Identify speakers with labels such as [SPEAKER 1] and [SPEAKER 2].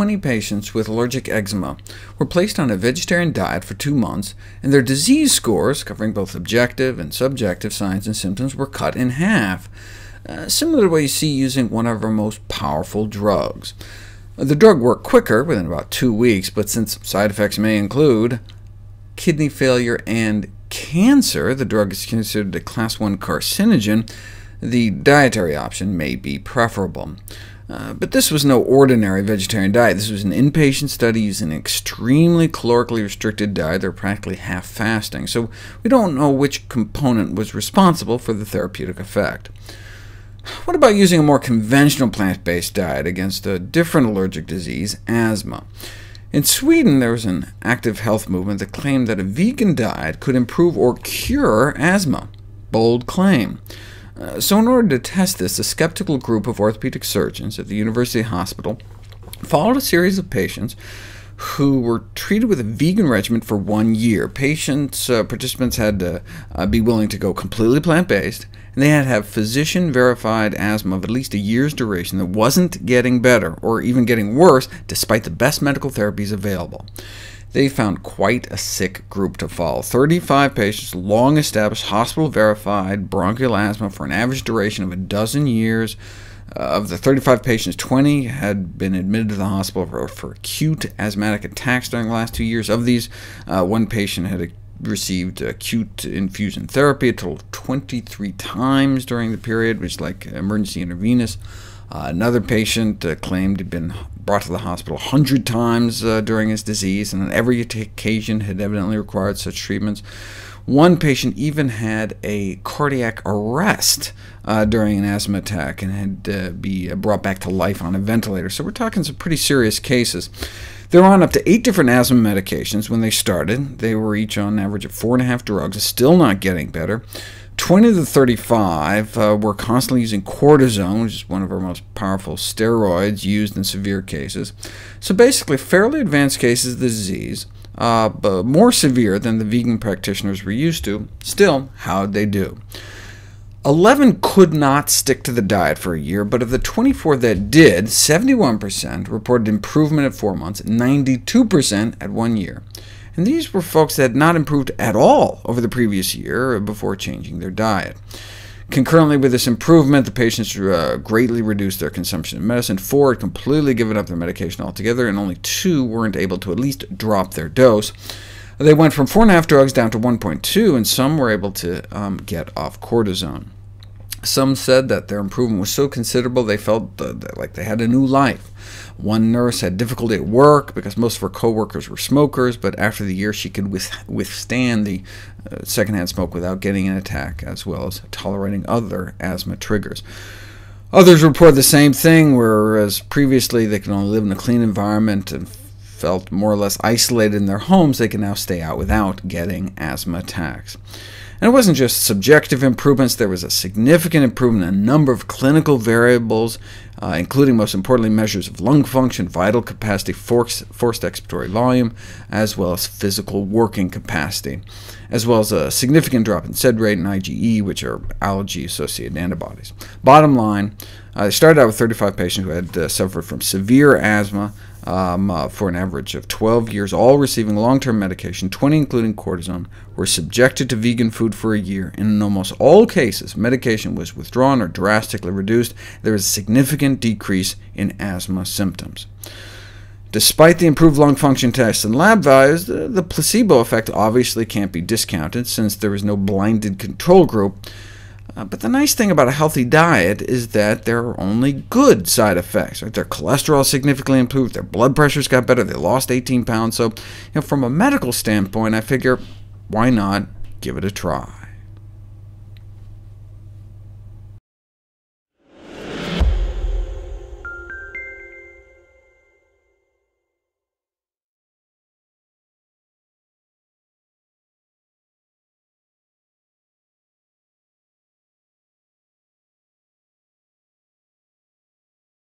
[SPEAKER 1] 20 patients with allergic eczema were placed on a vegetarian diet for 2 months, and their disease scores, covering both objective and subjective signs and symptoms, were cut in half, similar to what you see using one of our most powerful drugs. The drug worked quicker, within about 2 weeks, but since side effects may include kidney failure and cancer, the drug is considered a Class 1 carcinogen, the dietary option may be preferable. But this was no ordinary vegetarian diet. This was an inpatient study using an extremely calorically restricted diet. They're practically half fasting, so we don't know which component was responsible for the therapeutic effect. What about using a more conventional plant-based diet against a different allergic disease, asthma? In Sweden, there was an active health movement that claimed that a vegan diet could improve or cure asthma. Bold claim. So in order to test this, a skeptical group of orthopedic surgeons at the University Hospital followed a series of patients who were treated with a vegan regimen for 1 year. Participants had to be willing to go completely plant-based, and they had to have physician-verified asthma of at least a year's duration that wasn't getting better, or even getting worse, despite the best medical therapies available. They found quite a sick group to follow. 35 patients, long-established, hospital-verified bronchial asthma for an average duration of 12 years. Of the 35 patients, 20 had been admitted to the hospital for acute asthmatic attacks during the last 2 years. Of these, 1 patient had received acute infusion therapy a total of 23 times during the period, which is like emergency intravenous. Another patient claimed he'd been brought to the hospital 100 times during his disease, and on every occasion had evidently required such treatments. 1 patient even had a cardiac arrest during an asthma attack and had to be brought back to life on a ventilator. So we're talking some pretty serious cases. They were on up to 8 different asthma medications when they started. They were each on an average of 4.5 drugs, still not getting better. 20 of the 35 were constantly using cortisone, which is one of our most powerful steroids used in severe cases. So basically, fairly advanced cases of the disease, but more severe than the vegan practitioners were used to. Still, how'd they do? 11 could not stick to the diet for a year, but of the 24 that did, 71% reported improvement at 4 months, 92% at 1 year. And these were folks that had not improved at all over the previous year before changing their diet. Concurrently with this improvement, the patients greatly reduced their consumption of medicine. 4 had completely given up their medication altogether, and only 2 weren't able to at least drop their dose. They went from 4.5 drugs down to 1.2, and some were able to get off cortisone. Some said that their improvement was so considerable they felt like they had a new life. 1 nurse had difficulty at work because most of her coworkers were smokers, but after the year she could withstand the secondhand smoke without getting an attack, as well as tolerating other asthma triggers. Others report the same thing, whereas previously they could only live in a clean environment and felt more or less isolated in their homes, they can now stay out without getting asthma attacks. And it wasn't just subjective improvements. There was a significant improvement in a number of clinical variables, including, most importantly, measures of lung function, vital capacity, forced expiratory volume, as well as physical working capacity, as well as a significant drop in SED rate and IgE, which are allergy-associated antibodies. Bottom line, they started out with 35 patients who had suffered from severe asthma for an average of 12 years, all receiving long-term medication. 20, including cortisone, were subjected to vegan food for a year. In almost all cases, medication was withdrawn or drastically reduced. There was a significant decrease in asthma symptoms. Despite the improved lung function tests and lab values, the placebo effect obviously can't be discounted, since there is no blinded control group. But the nice thing about a healthy diet is that there are only good side effects. Right? Their cholesterol significantly improved, their blood pressures got better, they lost 18 pounds. So from a medical standpoint, I figure, why not give it a try?